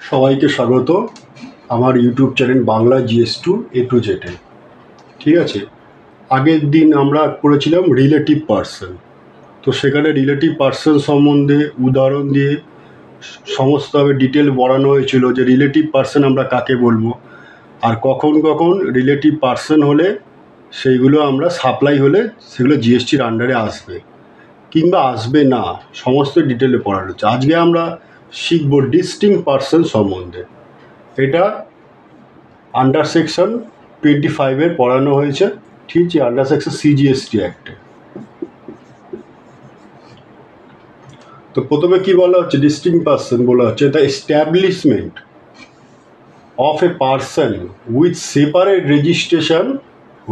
সবাইকে স্বাগত আমার YouTube channel Bangla GS2 A to Z এ। ঠিক আছে, আগের দিন আমরা করেছিলাম রিলেটিভ পার্সন। তো সেখানে রিলেটিভ পার্সন সম্বন্ধে উদাহরণ দিয়ে সমস্তভাবে ডিটেল বলানো হয়েছিল যে রিলেটিভ পার্সন আমরা কাকে বলবো, আর কখন কখন রিলেটিভ পার্সন হলে সেইগুলো আমরা সাপ্লাই হলে সেগুলো জিএসটির আন্ডারে আসবে কিংবা আসবে না, সমস্ত ডিটেলে পড়ানো হচ্ছে। আজকে আমরা শিখব ডিস্টিংক্ট পার্সন সম্বন্ধে। এটা আন্ডার সেকশন 25 পড়ানো হয়েছে, ঠিক আছে, আন্ডার সেকশন CGST অ্যাক্টে। তো প্রথমে কি বলা হচ্ছে, ডিস্টিংক্ট পার্সন বলা হচ্ছে the establishment of a person with separate registration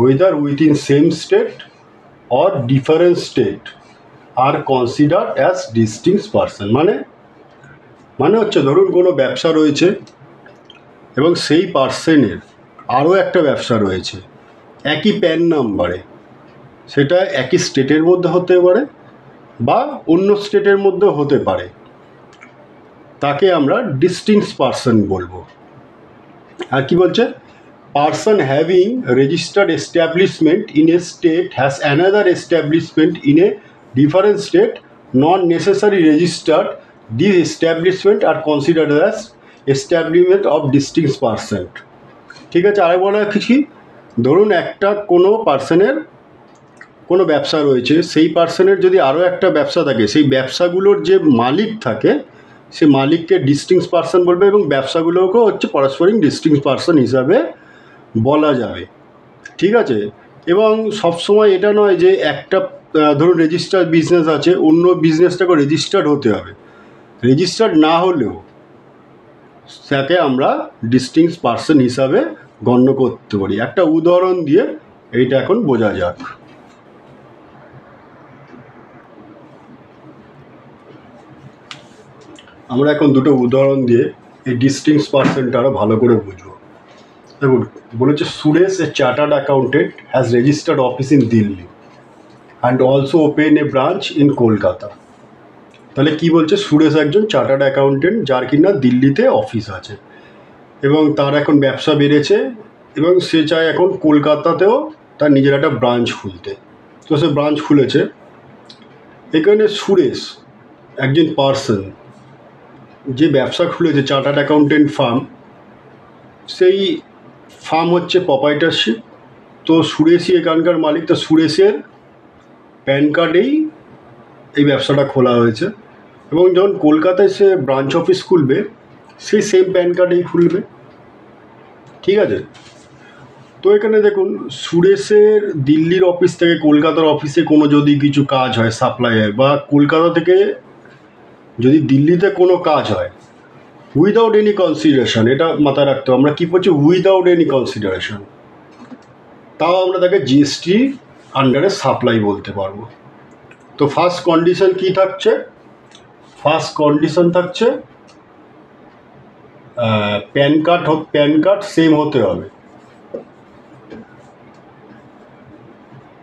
whether within same state or different state are considered as distinct person। মানে হচ্ছে ধরুন কোনো ব্যবসা রয়েছে এবং সেই পার্সনের আরও একটা ব্যবসা রয়েছে একই প্যান নাম্বারে, সেটা একই স্টেটের মধ্যে হতে পারে বা অন্য স্টেটের মধ্যেও হতে পারে, তাকে আমরা ডিস্টিংক্ট পার্সন বলবো। আর কি বলছে, person having registered establishment in a state has another establishment in a different state not necessary registered, this establishment R considered as establishment of distinct person. ঠিক আছে, আর বলা কিছু, ধরুন একটা কোনো পার্সনের কোনো ব্যবসা রয়েছে, সেই পার্সনের যদি আরও একটা ব্যবসা থাকে, সেই ব্যবসাগুলোর যে মালিক থাকে সে মালিককে ডিস্টিংক্ট পার্সন বলবে এবং ব্যবসাগুলোকেও হচ্ছে পারস্পরিক ডিস্টিংক্ট পার্সন হিসাবে বলা যাবে। ঠিক আছে, এবং সবসময় এটা নয় যে একটা ধরুন রেজিস্টার্ড বিজনেস আছে, অন্য বিজনেসটাকে রেজিস্টার্ড হতে হবে, রেজিস্টার্ড না হলেও তাকে আমরা ডিস্টিংক্ট পার্সন হিসাবে গণ্য করতে পারি। একটা উদাহরণ দিয়ে এইটা এখন বোঝা যাক। আমরা এখন দুটো উদাহরণ দিয়ে এই ডিস্টিংক্ট পার্সনটা আরও ভালো করে বুঝবো। দেখুন, বলেছে Suresh a chartered accountant has registered office in Delhi and also open a branch in Kolkata. তাহলে কি বলছে, সুরেশ একজন চার্টার্ড অ্যাকাউন্টেন্ট যার কিনা দিল্লিতে অফিস আছে এবং তার এখন ব্যবসা বেড়েছে এবং সে চায় এখন কলকাতাতেও তার নিজের একটা ব্রাঞ্চ খুলতে। তো সে ব্রাঞ্চ খুলেছে। এখানে সুরেশ একজন পার্সন যে ব্যবসা খুলেছে, চার্টার্ড অ্যাকাউন্টেন্ট ফার্ম, সেই ফার্ম হচ্ছে প্রপাইটারশিপ। তো সুরেশই এখানকার মালিক। তো সুরেশের প্যান কার্ডেই এই ব্যবসাটা খোলা হয়েছে এবং যখন কলকাতায় সে ব্রাঞ্চ অফিস খুলবে সেই সেম প্যান কার্ডেই খুলবে। ঠিক আছে, তো এখানে দেখুন, সুরেশের দিল্লির অফিস থেকে কলকাতার অফিসে কোনো যদি কিছু কাজ হয়, সাপ্লাই হয়, বা কলকাতা থেকে যদি দিল্লিতে কোনো কাজ হয় উইদাউট এনি কনসিডারেশন, এটা মাথায় রাখতে হবে, আমরা কী বলছি, উইদাউট এনি কনসিডারেশন, তাও আমরা তাকে জিএসটি আন্ডারে সাপ্লাই বলতে পারবো। তো ফার্স্ট কন্ডিশন কি থাকছে, ফার্স্ট কন্ডিশন থাকছে প্যান কার্ড সেম হতে হবে,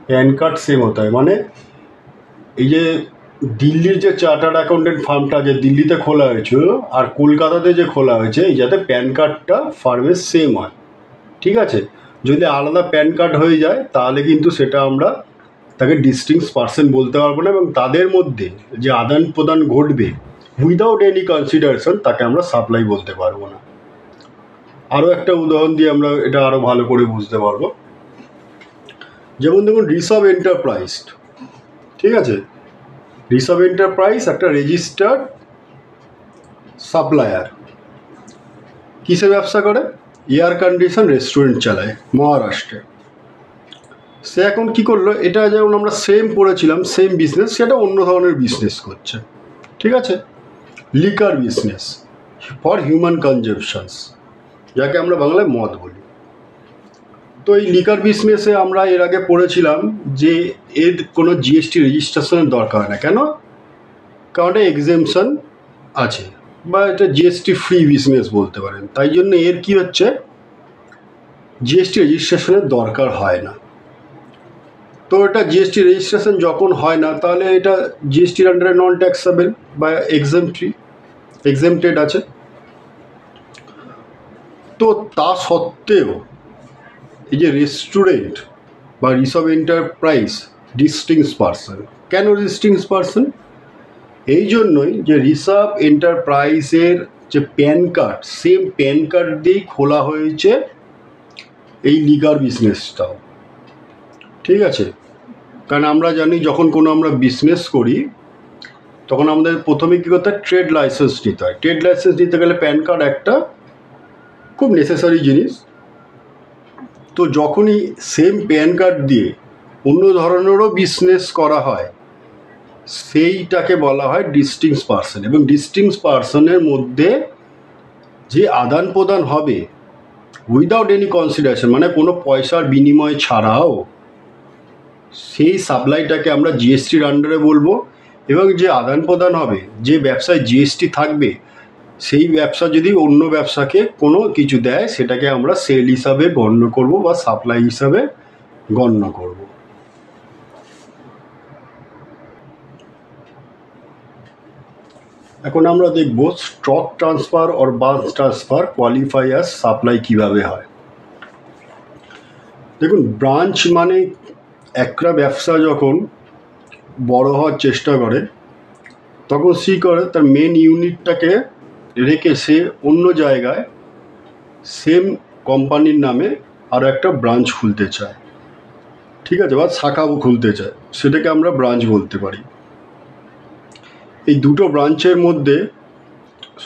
প্যান কার্ড সেম হতে হয়। মানে এই যে দিল্লির যে চার্টার্ড অ্যাকাউন্টেন্ট ফার্মটা যে দিল্লিতে খোলা হয়েছিল আর কলকাতাতে যে খোলা হয়েছে, এই যাতে প্যান কার্ডটা ফার্মের সেম হয়। ঠিক আছে, যদি আলাদা প্যান কার্ড হয়ে যায় তাহলে কিন্তু সেটা আমরা তাকে ডিস্টিংক্ট পার্সন বলতে পারবো না এবং তাদের মধ্যে যে আদান প্রদান ঘটবে উইদাউট এনি কনসিডারেশন তাকে আমরা সাপ্লাই বলতে পারবো না। আরও একটা উদাহরণ দিয়ে আমরা এটা আরও ভালো করে বুঝতে পারবো। যেমন দেখুন, ঋষভ এন্টারপ্রাইজ, ঠিক আছে, ঋষভ এন্টারপ্রাইজ একটা রেজিস্টার্ড সাপ্লায়ার। কিসের ব্যবসা করে, এয়ার কন্ডিশন রেস্টুরেন্ট চালায় মহারাষ্ট্রে। সে এখন কি করলো, এটা যেমন আমরা সেম পড়েছিলাম সেম বিজনেস, সেটা অন্য ধরনের বিজনেস করছে। ঠিক আছে, লিকার বিজনেস ফর হিউম্যান কনজাম্পশনস, যাকে আমরা বাংলায় মদ বলি। তো এই লিকার বিজনেসে আমরা এর আগে পড়েছিলাম যে এর কোনো জিএসটি রেজিস্ট্রেশনের দরকার হয় না। কেন? কারণ এটা এক্সেমশন আছে বা এটা জিএসটি ফ্রি বিজনেস বলতে পারেন, তাই জন্য এর কি হচ্ছে, জিএসটি রেজিস্ট্রেশনের দরকার হয় না। তো এটা জিএসটি রেজিস্ট্রেশন যখন হয় না তাহলে এটা জিএসটির আন্ডারে নন ট্যাক্সেবল বা এক্সেমটেড আছে। তো তা সত্ত্বেও এই যে রেস্টুরেন্ট বা ঋষভ এন্টারপ্রাইজ ডিস্টিংস পার্সন, কেন ডিস্টিংস পার্সন? এই জন্যই যে ঋষভ এন্টারপ্রাইজের যে pan card, same pan card দিয়েই খোলা হয়েছে এই লিগার বিজনেসটাও। ঠিক আছে, কারণ আমরা জানি যখন কোনো আমরা বিজনেস করি তখন আমাদের প্রথমে কী করতে হয়, ট্রেড লাইসেন্স নিতে হয়। ট্রেড লাইসেন্স নিতে গেলে প্যান কার্ড একটা খুব নেসেসারি জিনিস। তো যখনই সেম প্যান কার্ড দিয়ে অন্য ধরনেরও বিজনেস করা হয় সেইটাকে বলা হয় ডিস্টিংস পার্সন। এবং ডিস্টিংস পার্সনের মধ্যে যে আদান প্রদান হবে উইদাউট এনি কনসিডারেশন, মানে কোনো পয়সার বিনিময় ছাড়াও, সেই সাপ্লাইটাকে আমরা জিএসটির আন্ডারে বলবো। এবং যে আদান প্রদান হবে, যে ব্যবসায় জিএসটি থাকবে, সেই ব্যবসা যদি অন্য ব্যবসাকে কোনো কিছু দেয় সেটাকে আমরা সেল হিসাবে গণ্য করব বা সাপ্লাই হিসাবে গণ্য করব। এখন আমরা দেখব stock transfer or bulk transfer qualify as supply কীভাবে হয়। দেখুন, ব্রাঞ্চ মানে একটা ব্যবসা যখন বড় হওয়ার চেষ্টা করে তখন সে করে তার মেন ইউনিটটাকে রেখে সে অন্য জায়গায় সেম কোম্পানির নামে আরও একটা ব্রাঞ্চ খুলতে চায়। ঠিক আছে, বা শাখাও খুলতে চায়, সেটাকে আমরা ব্রাঞ্চ বলতে পারি। এই দুটো ব্রাঞ্চের মধ্যে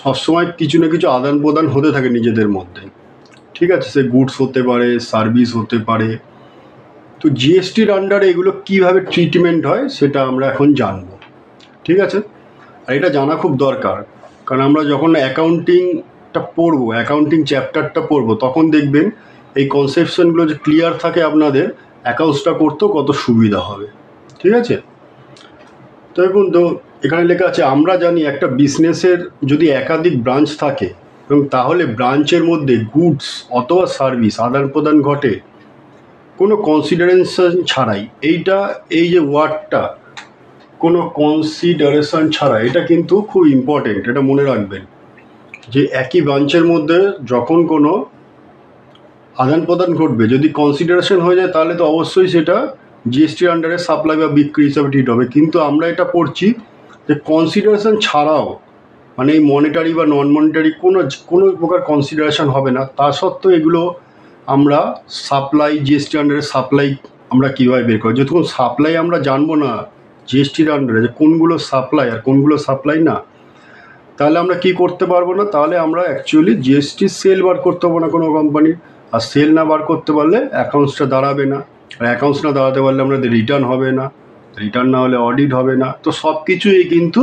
সবসময় কিছু না কিছু আদান প্রদান হতে থাকে নিজেদের মধ্যে। ঠিক আছে, সে গুডস হতে পারে, সার্ভিস হতে পারে। তো জিএসটির আন্ডারে এগুলো কীভাবে ট্রিটমেন্ট হয় সেটা আমরা এখন জানব। ঠিক আছে, আর এটা জানা খুব দরকার, কারণ আমরা যখন অ্যাকাউন্টিংটা পড়বো, অ্যাকাউন্টিং চ্যাপ্টারটা পড়বো, তখন দেখবেন এই কনসেপশনগুলো যে ক্লিয়ার থাকে আপনাদের, অ্যাকাউন্টসটা করতেও কত সুবিধা হবে। ঠিক আছে, তো দেখুন, তো এখানে লেখা আছে আমরা জানি একটা বিজনেসের যদি একাধিক ব্রাঞ্চ থাকে এবং তাহলে ব্রাঞ্চের মধ্যে গুডস অথবা সার্ভিস আদান প্রদান ঘটে কোনো কনসিডারেশন ছাড়াই। এই যে ওয়ার্ডটা কোনো কনসিডারেশন ছাড়া, এটা কিন্তু খুব ইম্পর্টেন্ট, এটা মনে রাখবেন যে একই ব্রাঞ্চের মধ্যে যখন কোনো আদান প্রদান ঘটবে, যদি কনসিডারেশন হয়ে যায় তাহলে তো অবশ্যই সেটা জিএসটির আন্ডারে সাপ্লাই বা বিক্রি হিসাবে ট্রিট হবে। কিন্তু আমরা এটা পড়ছি যে কনসিডারেশন ছাড়াও, মানে এই মনিটারি বা নন মনিটারি কোনো প্রকার কনসিডারেশন হবে না, তা সত্ত্বেও এগুলো আমরা সাপ্লাই, জিএসটি আন্ডারে সাপ্লাই আমরা কীভাবে বের করি। যতক্ষণ সাপ্লাই আমরা জানবো না জিএসটির আন্ডারে যে কোনগুলো সাপ্লাই আর কোনগুলো সাপ্লাই না, তাহলে আমরা কি করতে পারবো না, তাহলে আমরা অ্যাকচুয়ালি জিএসটি সেল বার করতে পারবো না কোনো কোম্পানির। আর সেল না বার করতে পারলে অ্যাকাউন্টসটা দাঁড়াবে না, আর অ্যাকাউন্টস না দাঁড়াতে পারলে আমাদের রিটার্ন হবে না, রিটার্ন না হলে অডিট হবে না। তো সব কিছুই কিন্তু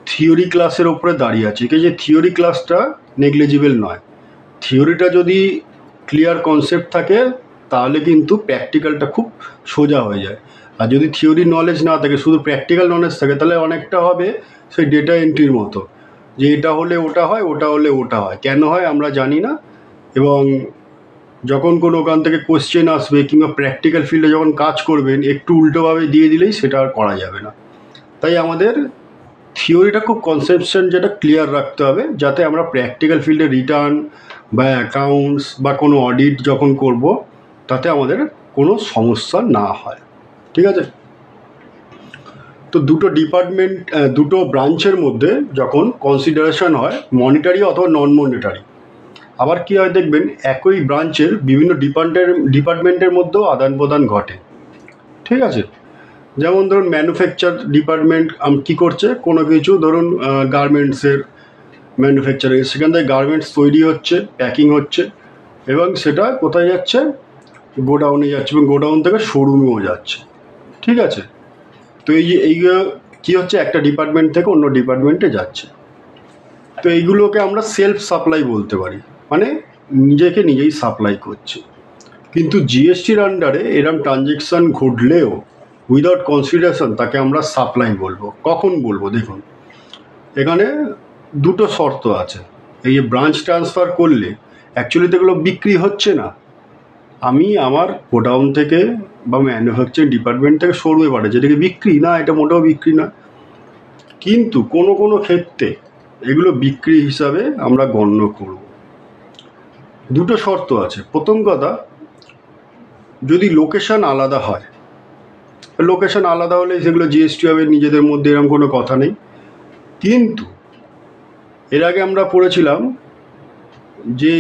থিওরি ক্লাসের ওপরে দাঁড়িয়ে আছে। এই যে থিওরি ক্লাসটা নেগলিজিবল নয়, থিওরিটা যদি ক্লিয়ার কনসেপ্ট থাকে তাহলে কিন্তু প্র্যাকটিক্যালটা খুব সোজা হয়ে যায়। আর যদি থিওরি নলেজ না থাকে, শুধু প্র্যাকটিক্যাল নলেজ থাকে, তাহলে অনেকটা হবে সেই ডেটা এন্ট্রির মতো, যে এটা হলে ওটা হয়, ওটা হলে ওটা হয়, কেন হয় আমরা জানি না। এবং যখন কোনো ওখান থেকে কোশ্চেন আসবে কিংবা প্র্যাকটিক্যাল ফিল্ডে যখন কাজ করবেন, একটু উল্টোভাবে দিয়ে দিলেই সেটা আর করা যাবে না। তাই আমাদের থিওরিটা খুব কনসেপশন যেটা ক্লিয়ার রাখতে হবে, যাতে আমরা প্র্যাকটিক্যাল ফিল্ডে রিটার্ন বা অ্যাকাউন্টস বা কোনো অডিট যখন করব তাতে আমাদের কোনো সমস্যা না হয়। ঠিক আছে, তো দুটো ব্রাঞ্চের মধ্যে যখন কনসিডারেশন হয়, মনিটারি অথবা নন মনিটারি, আবার কী হয় দেখবেন একই ব্রাঞ্চের বিভিন্ন ডিপার্টমেন্টের মধ্যেও আদান প্রদান ঘটে। ঠিক আছে, যেমন ধরুন ম্যানুফ্যাকচার ডিপার্টমেন্ট কী করছে, কোনো কিছু ধরুন গার্মেন্টসের ম্যানুফ্যাকচারিং, সেখান থেকে গার্মেন্টস তৈরি হচ্ছে, প্যাকিং হচ্ছে, এবং সেটা কোথায় যাচ্ছে, গোডাউনে যাচ্ছে, এবং গোডাউন থেকে শোরুমেও যাচ্ছে। ঠিক আছে, তো এইগুলো কী হচ্ছে, একটা ডিপার্টমেন্ট থেকে অন্য ডিপার্টমেন্টে যাচ্ছে। তো এইগুলোকে আমরা সেলফ সাপ্লাই বলতে পারি, মানে নিজেকে নিজেই সাপ্লাই করছে। কিন্তু জিএসটির আন্ডারে এরম ট্রানজ্যাকশান ঘটলেও উইদাউট কনসিডারেশন তাকে আমরা সাপ্লাই বলবো। কখন বলবো দেখুন, এখানে দুটো শর্ত আছে। এই যে ব্রাঞ্চ ট্রান্সফার করলে অ্যাকচুয়ালি তো এগুলো বিক্রি হচ্ছে না, আমি আমার গোডাউন থেকে বা ম্যানুফ্যাকচারিং ডিপার্টমেন্ট থেকে শোরুমে পাঠাচ্ছি, এটাকে বিক্রি না, এটা মোটেও বিক্রি না। কিন্তু কোনো ক্ষেত্রে এগুলো বিক্রি হিসাবে আমরা গণ্য করব। দুটো শর্ত আছে। প্রথম কথা, যদি লোকেশন আলাদা হয়, লোকেশন আলাদা হলে সেগুলো জিএসটি হবে, নিজেদের মধ্যে এরকম কোনো কথা নেই। কিন্তু এর আগে আমরা পড়েছিলাম যে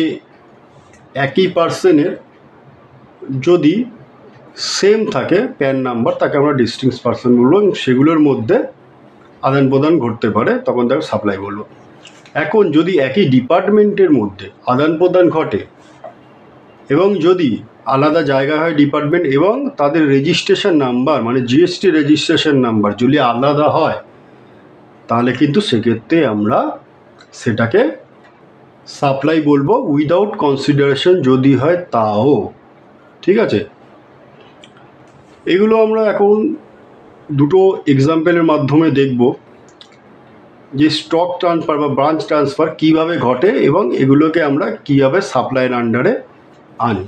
একই পার্সনের যদি সেম থাকে প্যান নাম্বার, তাকে আমরা ডিস্টিংক্ট পার্সন বলবো, এবং সেগুলোর মধ্যে আদান প্রদান ঘটতে পারে, তখন তাকে সাপ্লাই বলবো। এখন যদি একই ডিপার্টমেন্টের মধ্যে আদান প্রদান ঘটে এবং যদি আলাদা জায়গা হয় ডিপার্টমেন্ট, এবং তাদের রেজিস্ট্রেশন নাম্বার মানে জিএসটি রেজিস্ট্রেশন নাম্বার যদি আলাদা হয়, তাহলে কিন্তু সেক্ষেত্রে আমরা সেটাকে সাপ্লাই বলবো, উইদাউট কনসিডারেশন যদি হয় তাও। ঠিক আছে, এগুলো আমরা এখন দুটো এক্সাম্পলের মাধ্যমে দেখব যে স্টক ট্রান্সফার বা ব্রাঞ্চ ট্রান্সফার কীভাবে ঘটে এবং এগুলোকে আমরা কীভাবে সাপ্লাইয়ের আন্ডারে আনি।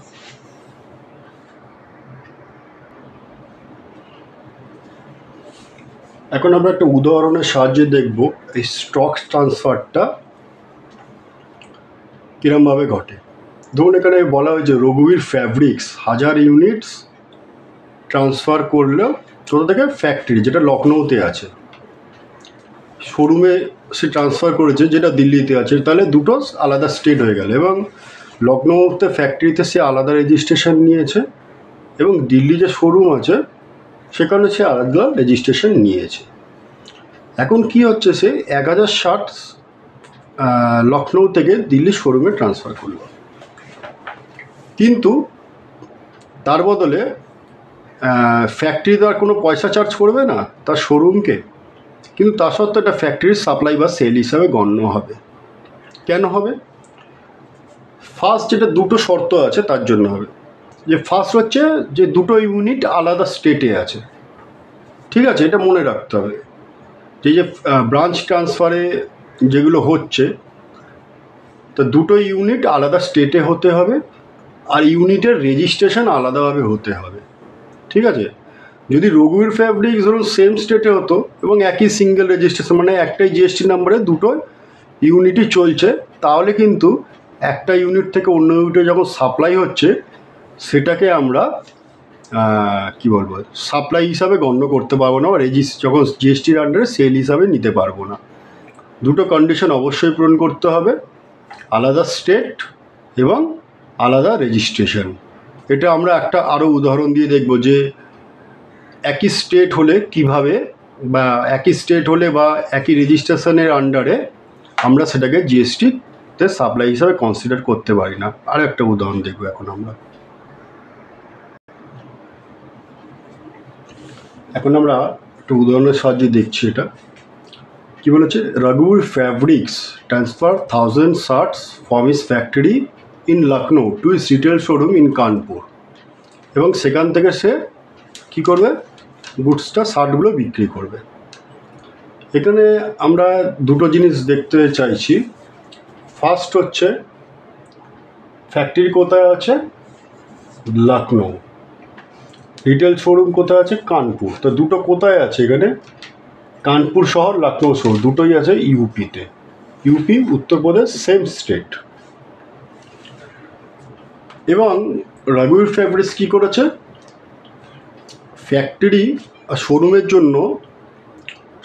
এখন আমরা একটা উদাহরণের সাহায্যে দেখব এই স্টক ট্রান্সফারটা কীরমভাবে ঘটে। ধরুন এখানে বলা হয়েছে রঘুবীর ফ্যাব্রিক্স 1000 ইউনিটস ট্রান্সফার করলেও কোথা থেকে, ফ্যাক্টরি যেটা লখনৌতে আছে, শোরুমে সে ট্রান্সফার করেছে যেটা দিল্লিতে আছে, তাহলে দুটো আলাদা স্টেট হয়ে গেল, এবং লখনৌতে ফ্যাক্টরিতে সে আলাদা রেজিস্ট্রেশন নিয়েছে এবং দিল্লি যে শোরুম আছে সেখানে সে আলাদা রেজিস্ট্রেশন নিয়েছে। এখন কি হচ্ছে, সে 1060 লখনৌ থেকে দিল্লি শোরুমে ট্রান্সফার করলো, কিন্তু তার বদলে ফ্যাক্টরি তো আর কোনো পয়সা চার্জ করবে না তার শোরুমকে, কিন্তু তা সত্ত্বেও এটা ফ্যাক্টরির সাপ্লাই বা সেল হিসাবে গণ্য হবে। কেন হবে? ফার্স্ট, যেটা দুটো শর্ত আছে তার জন্য হবে। যে ফার্স্ট হচ্ছে যে দুটো ইউনিট আলাদা স্টেটে আছে। ঠিক আছে, এটা মনে রাখতে হবে যে ব্রাঞ্চ ট্রান্সফারে যেগুলো হচ্ছে, তো দুটো ইউনিট আলাদা স্টেটে হতে হবে আর ইউনিটের রেজিস্ট্রেশন আলাদাভাবে হতে হবে। ঠিক আছে, যদি রঘুবীর ফ্যাব্রিক্স ধরুন সেম স্টেটে হতো এবং একই সিঙ্গেল রেজিস্ট্রেশন মানে একটাই জিএসটি নাম্বারে দুটো ইউনিটই চলছে, তাহলে কিন্তু একটা ইউনিট থেকে অন্য ইউনিটে যখন সাপ্লাই হচ্ছে সেটাকে আমরা কি বলবো, সাপ্লাই হিসাবে গণ্য করতে পারবো না, যখন জিএসটির আন্ডারে সেল হিসাবে নিতে পারবো না। দুটো কন্ডিশন অবশ্যই পূরণ করতে হবে, আলাদা স্টেট এবং আলাদা রেজিস্ট্রেশন। এটা আমরা একটা আরও উদাহরণ দিয়ে দেখব যে একই স্টেট হলে কিভাবে, বা একই স্টেট হলে বা একই রেজিস্ট্রেশনের আন্ডারে আমরা সেটাকে জিএসটিতে সাপ্লাই হিসাবে কনসিডার করতে পারি না। আর একটা উদাহরণ দেখব এখন আমরা। এখন আমরা একটা উদাহরণের সাহায্যে দেখছি এটা কি বলেছে। Raghubir fabrics transfer 1000 shirts from his factory in Lucknow to his retail showroom in Kanpur, এবং সেখান থেকে সে কী করবে, গুডসটা শার্টগুলো বিক্রি করবে। এখানে আমরা দুটো জিনিস দেখতে চাইছি। ফার্স্ট হচ্ছে ফ্যাক্টরি কোথায় আছে, লখনৌ, রিটেল শোরুম কোথায় আছে, কানপুর। তো দুটো কোথায় আছে এখানে, কানপুর শহর, লখনৌ শহর, দুটোই আছে ইউপিতে। UP, Uttar Pradesh, same state. এবং রঘুবীর ফ্যাব্রিক্স কী করেছে, ফ্যাক্টরি আর শোরুমের জন্য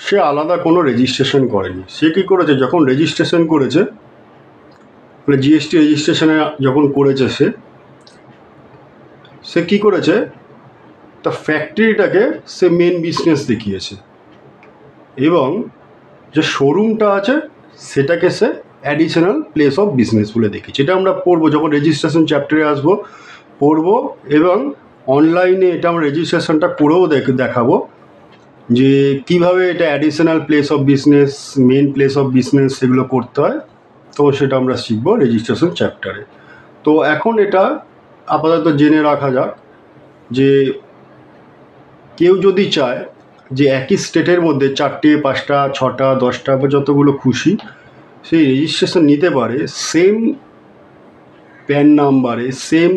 সে আলাদা কোনো রেজিস্ট্রেশন করেনি। সে কী করেছে, যখন রেজিস্ট্রেশন করেছে মানে জিএসটি রেজিস্ট্রেশনে যখন করেছে সে কী করেছে, তা ফ্যাক্টরিটাকে সে মেন বিজনেস দেখিয়েছে এবং যে শোরুমটা আছে সেটাকে সে অ্যাডিশনাল প্লেস অফ বিজনেস বলে দেখিয়েছে। এটা আমরা পড়বো যখন রেজিস্ট্রেশন চ্যাপ্টারে আসবো, পড়বো, এবং অনলাইনে এটা আমরা রেজিস্ট্রেশনটা করেও দেখাবো যে কীভাবে এটা additional place of business, main place of business সেগুলো করতে হয়। তো সেটা আমরা শিখবো রেজিস্ট্রেশন চ্যাপ্টারে। তো এখন এটা আপাতত জেনে রাখা যাক যে কেউ যদি চায় যে একই স্টেটের মধ্যে 4টে 5টা 6টা 10টা বা যতগুলো খুশি সেই রেজিস্ট্রেশন নিতে পারে, সেম প্যান নাম্বারে সেম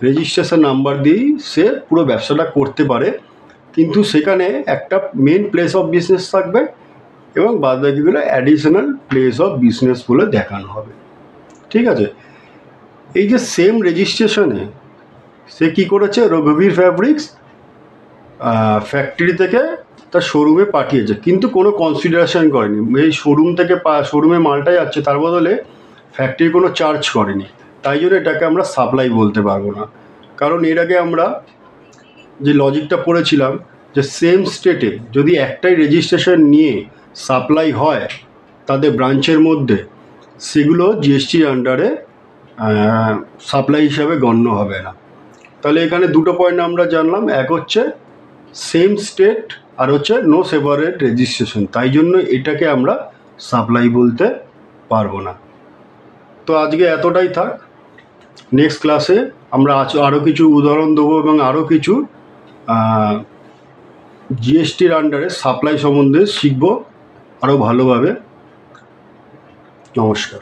রেজিস্ট্রেশন নাম্বার দিয়েই সে পুরো ব্যবসাটা করতে পারে, কিন্তু সেখানে একটা মেন প্লেস অফ বিজনেস থাকবে এবং বাদবাকিগুলো অ্যাডিশনাল প্লেস অফ বিজনেস বলে দেখানো হবে। ঠিক আছে, এই যে সেম রেজিস্ট্রেশনে সে কী করেছে, রঘুবীর ফ্যাব্রিক্স ফ্যাক্টরি থেকে তার শোরুমে পাঠিয়েছে, কিন্তু কোনো কনসিডারেশন করেনি। এই শোরুম থেকে শোরুমে মালটা যাচ্ছে, তার বদলে ফ্যাক্টরি কোনো চার্জ করেনি। তাই জন্য এটাকে আমরা সাপ্লাই বলতে পারবো না। কারণ এর আগে আমরা যে লজিকটা পড়েছিলাম যে সেম স্টেটে যদি একটাই রেজিস্ট্রেশন নিয়ে সাপ্লাই হয় তাদের ব্রাঞ্চের মধ্যে, সেগুলো জিএসটির আন্ডারে সাপ্লাই হিসাবে গণ্য হবে না। তাহলে এখানে দুটো পয়েন্ট আমরা জানলাম, এক হচ্ছে সেম স্টেট আর হচ্ছে নো সেপারেট রেজিস্ট্রেশন, তাই জন্য এটাকে আমরা সাপ্লাই বলতে পারবো না। তো আজকে এতটাই থাক। নেক্সট ক্লাসে আমরা আরও কিছু উদাহরণ দেবো এবং আরও কিছু জিএসটির আন্ডারে সাপ্লাই সম্বন্ধে শিখব আরও ভালোভাবে। নমস্কার।